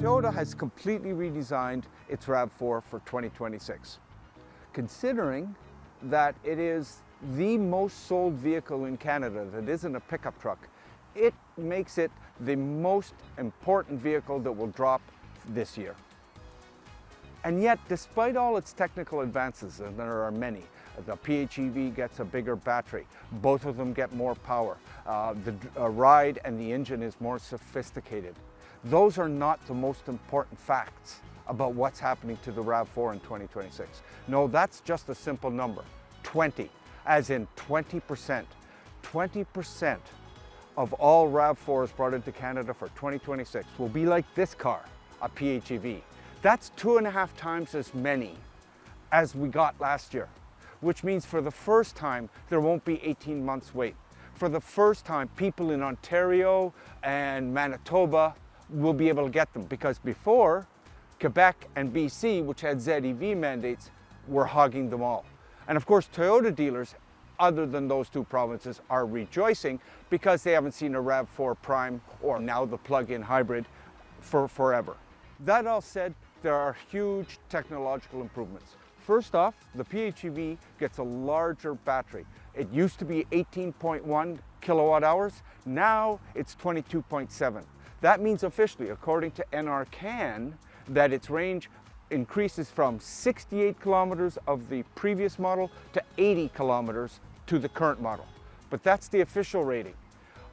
Toyota has completely redesigned its RAV4 for 2026. Considering that it is the most sold vehicle in Canada that isn't a pickup truck, it makes it the most important vehicle that will drop this year. And yet, despite all its technical advances, and there are many, the PHEV gets a bigger battery, both of them get more power, the ride and the engine is more sophisticated. Those are not the most important facts about what's happening to the RAV4 in 2026. No, that's just a simple number, 20, as in 20%. 20% of all RAV4s brought into Canada for 2026 will be like this car, a PHEV. That's 2.5 times as many as we got last year, which means for the first time, there won't be 18 months wait. For the first time, people in Ontario and Manitoba will be able to get them, because before, Quebec and BC, which had ZEV mandates, were hogging them all. And of course, Toyota dealers, other than those two provinces, are rejoicing because they haven't seen a RAV4 Prime or now the plug-in hybrid for forever. That all said, there are huge technological improvements. First off, the PHEV gets a larger battery. It used to be 18.1 kilowatt hours. Now it's 22.7. That means officially, according to NRCan, that its range increases from 68 kilometers of the previous model to 80 kilometers to the current model. But that's the official rating.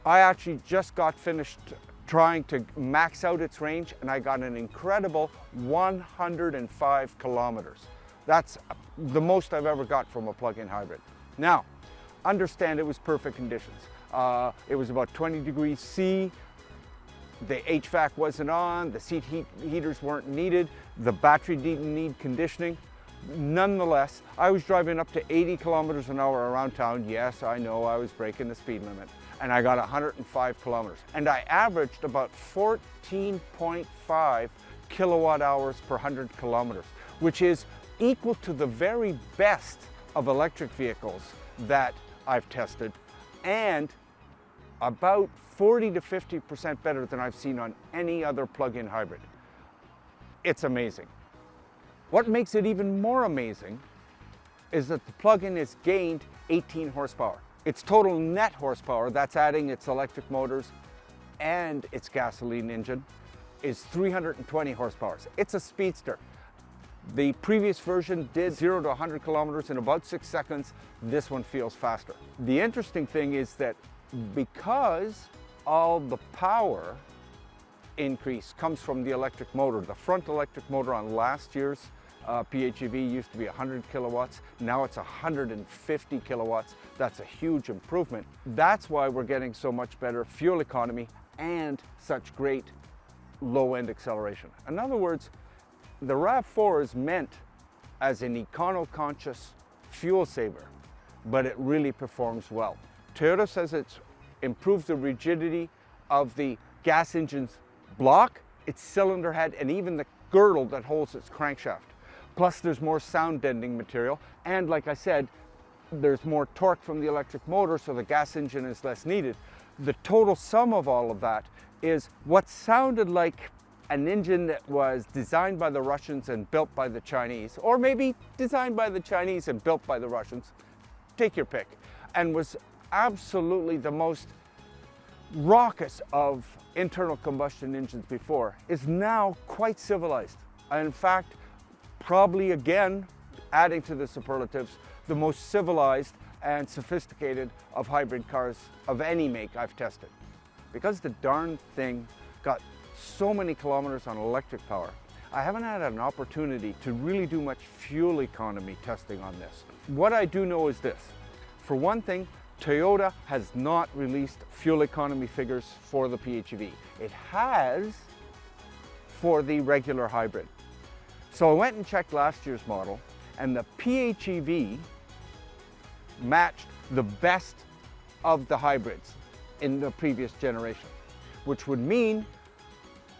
I actually just got finished trying to max out its range, and I got an incredible 105 kilometers. That's the most I've ever got from a plug-in hybrid. Now, understand it was perfect conditions. It was about 20 degrees C. The HVAC wasn't on, the seat heaters weren't needed, the battery didn't need conditioning. Nonetheless, I was driving up to 80 kilometers an hour around town. Yes, I know I was breaking the speed limit. And I got 105 kilometers. And I averaged about 14.5 kilowatt hours per 100 kilometers, which is equal to the very best of electric vehicles that I've tested, and about 40 to 50% better than I've seen on any other plug-in hybrid. It's amazing. What makes it even more amazing is that the plug-in has gained 18 horsepower. Its total net horsepower, that's adding its electric motors and its gasoline engine, is 320 horsepower. It's a speedster. The previous version did 0 to 100 kilometers in about 6 seconds. This one feels faster. The interesting thing is that because all the power increase comes from the electric motor, the front electric motor on last year's PHEV used to be 100 kilowatts. Now it's 150 kilowatts. That's a huge improvement. That's why we're getting so much better fuel economy and such great low-end acceleration. In other words, the RAV4 is meant as an econo-conscious fuel saver, but it really performs well. Toyota says it's improved the rigidity of the gas engine's block, its cylinder head, and even the girdle that holds its crankshaft. Plus, there's more sound deadening material, and like I said, there's more torque from the electric motor, so the gas engine is less needed. The total sum of all of that is what sounded like an engine that was designed by the Russians and built by the Chinese, or maybe designed by the Chinese and built by the Russians, take your pick, and was absolutely the most raucous of internal combustion engines before, is now quite civilized. In fact, probably again, adding to the superlatives, the most civilized and sophisticated of hybrid cars of any make I've tested. Because the darn thing got so many kilometers on electric power, I haven't had an opportunity to really do much fuel economy testing on this. What I do know is this. For one thing, Toyota has not released fuel economy figures for the PHEV. It has for the regular hybrid. So I went and checked last year's model, and the PHEV matched the best of the hybrids in the previous generation, which would mean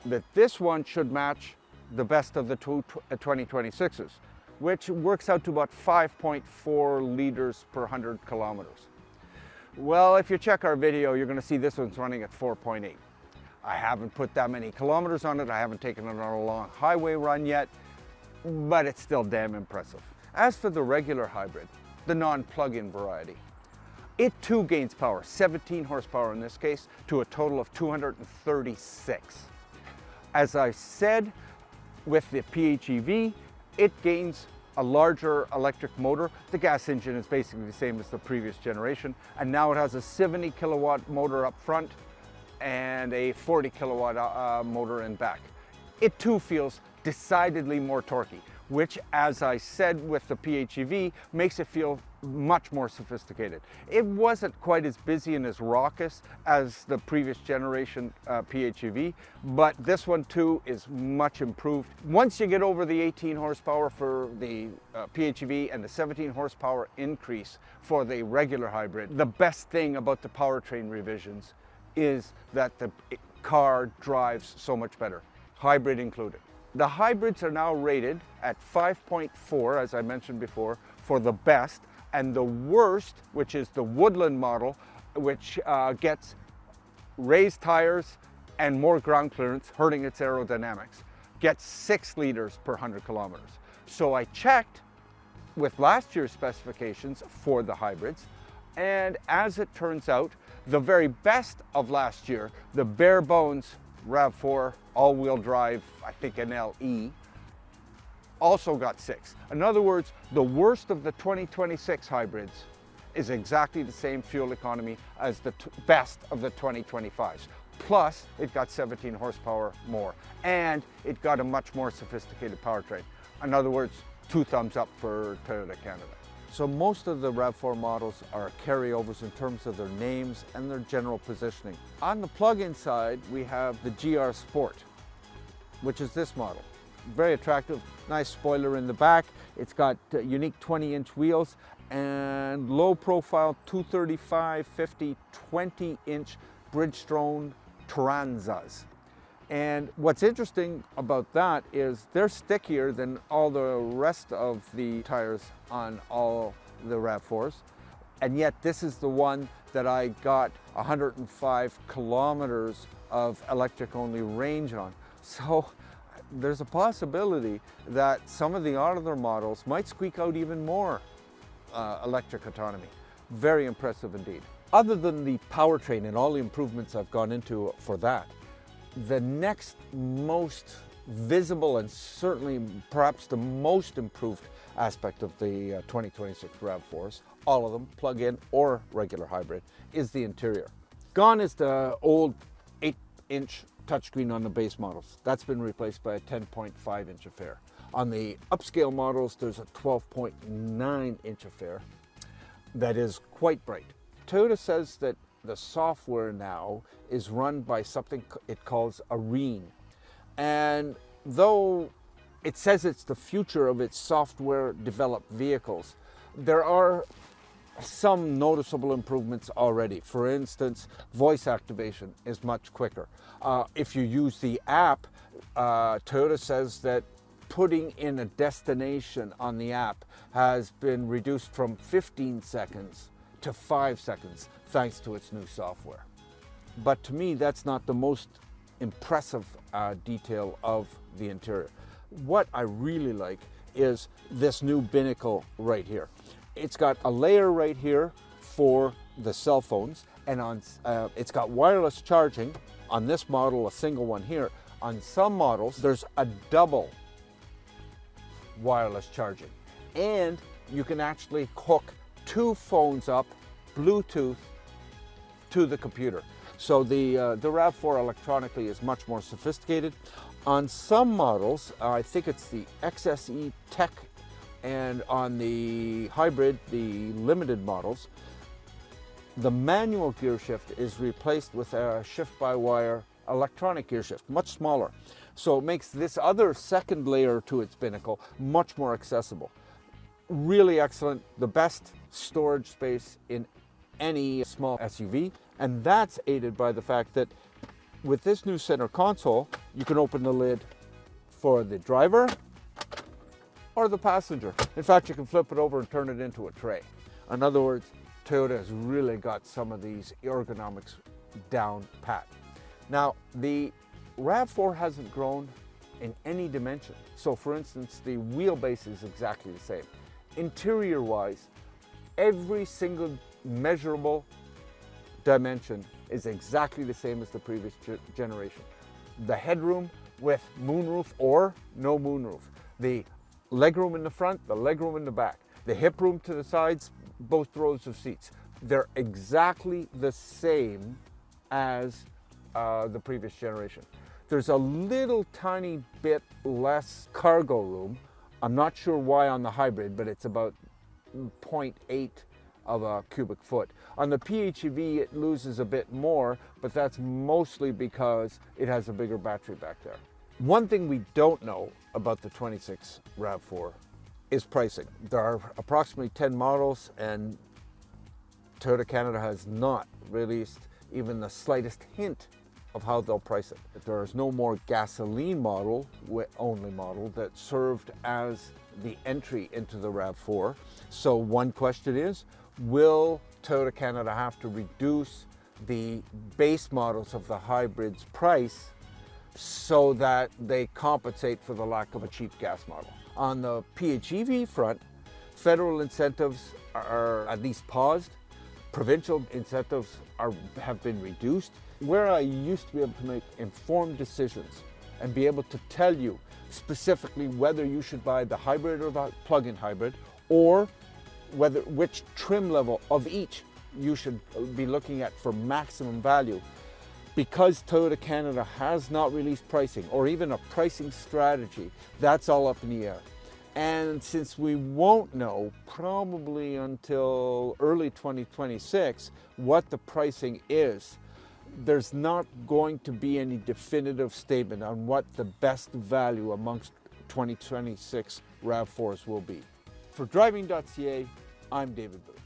that this one should match the best of the two 2026s, which works out to about 5.4 liters per 100 kilometers. Well, if you check our video, you're going to see this one's running at 4.8. I haven't put that many kilometers on it. I haven't taken it on a long highway run yet, but it's still damn impressive. As for the regular hybrid, the non-plug-in variety, it too gains power, 17 horsepower in this case, to a total of 236. As I said, with the PHEV, it gains a larger electric motor. The gas engine is basically the same as the previous generation, and now it has a 70 kilowatt motor up front and a 40 kilowatt motor in back. It too feels decidedly more torquey, which, as I said with the PHEV, makes it feel much more sophisticated. It wasn't quite as busy and as raucous as the previous generation PHEV, but this one too is much improved. Once you get over the 18 horsepower for the PHEV and the 17 horsepower increase for the regular hybrid, the best thing about the powertrain revisions is that the car drives so much better, hybrid included. The hybrids are now rated at 5.4, as I mentioned before, for the best, and the worst, which is the Woodland model, which gets raised tires and more ground clearance, hurting its aerodynamics, gets 6 liters per 100 kilometers. So I checked with last year's specifications for the hybrids, and as it turns out, the very best of last year, the bare bones RAV4 all-wheel drive, I think an LE, also got 6. In other words, the worst of the 2026 hybrids is exactly the same fuel economy as the best of the 2025s. Plus, it got 17 horsepower more, and it got a much more sophisticated powertrain. In other words, 2 thumbs up for Toyota Canada. So most of the RAV4 models are carryovers in terms of their names and their general positioning. On the plug-in side, we have the GR Sport, which is this model. Very attractive, nice spoiler in the back. It's got unique 20-inch wheels and low-profile 235, 50, 20-inch Bridgestone Turanzas. And what's interesting about that is they're stickier than all the rest of the tires on all the RAV4s. And yet this is the one that I got 105 kilometers of electric only range on. So there's a possibility that some of the other models might squeak out even more electric autonomy. Very impressive indeed. Other than the powertrain and all the improvements I've gone into for that, the next most visible and certainly perhaps the most improved aspect of the 2026 RAV4s, all of them, plug-in or regular hybrid, is the interior. Gone is the old 8-inch touchscreen on the base models. That's been replaced by a 10.5-inch affair. On the upscale models, there's a 12.9-inch affair that is quite bright. Toyota says that the software now is run by something it calls Arene. And though it says it's the future of its software developed vehicles, there are some noticeable improvements already. For instance, voice activation is much quicker. If you use the app, Toyota says that putting in a destination on the app has been reduced from 15 seconds to 5 seconds thanks to its new software. But to me, that's not the most impressive detail of the interior. What I really like is this new binnacle right here. It's got a layer right here for the cell phones, and it's got wireless charging. On this model, a single one here. On some models, there's a double wireless charging. And you can actually hook 2 phones up Bluetooth to the computer. So the RAV4 electronically is much more sophisticated. On some models, I think it's the XSE Tech, and on the hybrid, the limited models, the manual gear shift is replaced with a shift-by-wire electronic gear shift, much smaller. So it makes this other second layer to its binnacle much more accessible. Really excellent, the best storage space in any small SUV, and that's aided by the fact that with this new center console, you can open the lid for the driver or the passenger. In fact, you can flip it over and turn it into a tray. In other words, Toyota has really got some of these ergonomics down pat. Now, the RAV4 hasn't grown in any dimension. So for instance, the wheelbase is exactly the same. Interior-wise, every single measurable dimension is exactly the same as the previous generation. The headroom with moonroof or no moonroof. The legroom in the front, the legroom in the back. The hip room to the sides, both rows of seats. They're exactly the same as the previous generation. There's a little tiny bit less cargo room. I'm not sure why on the hybrid, but it's about 0.8 of a cubic foot. On the PHEV, it loses a bit more, but that's mostly because it has a bigger battery back there. One thing we don't know about the 26 RAV4 is pricing. There are approximately 10 models, and Toyota Canada has not released even the slightest hint of how they'll price it. There is no more gasoline model, only model, that served as the entry into the RAV4. So one question is, will Toyota Canada have to reduce the base models of the hybrid's price so that they compensate for the lack of a cheap gas model? On the PHEV front, federal incentives are at least paused. Provincial incentives have been reduced. Where I used to be able to make informed decisions and be able to tell you specifically whether you should buy the hybrid or the plug-in hybrid, or which trim level of each you should be looking at for maximum value, because Toyota Canada has not released pricing or even a pricing strategy, that's all up in the air. And since we won't know probably until early 2026 what the pricing is, there's not going to be any definitive statement on what the best value amongst 2026 RAV4s will be. For Driving.ca, I'm David Booth.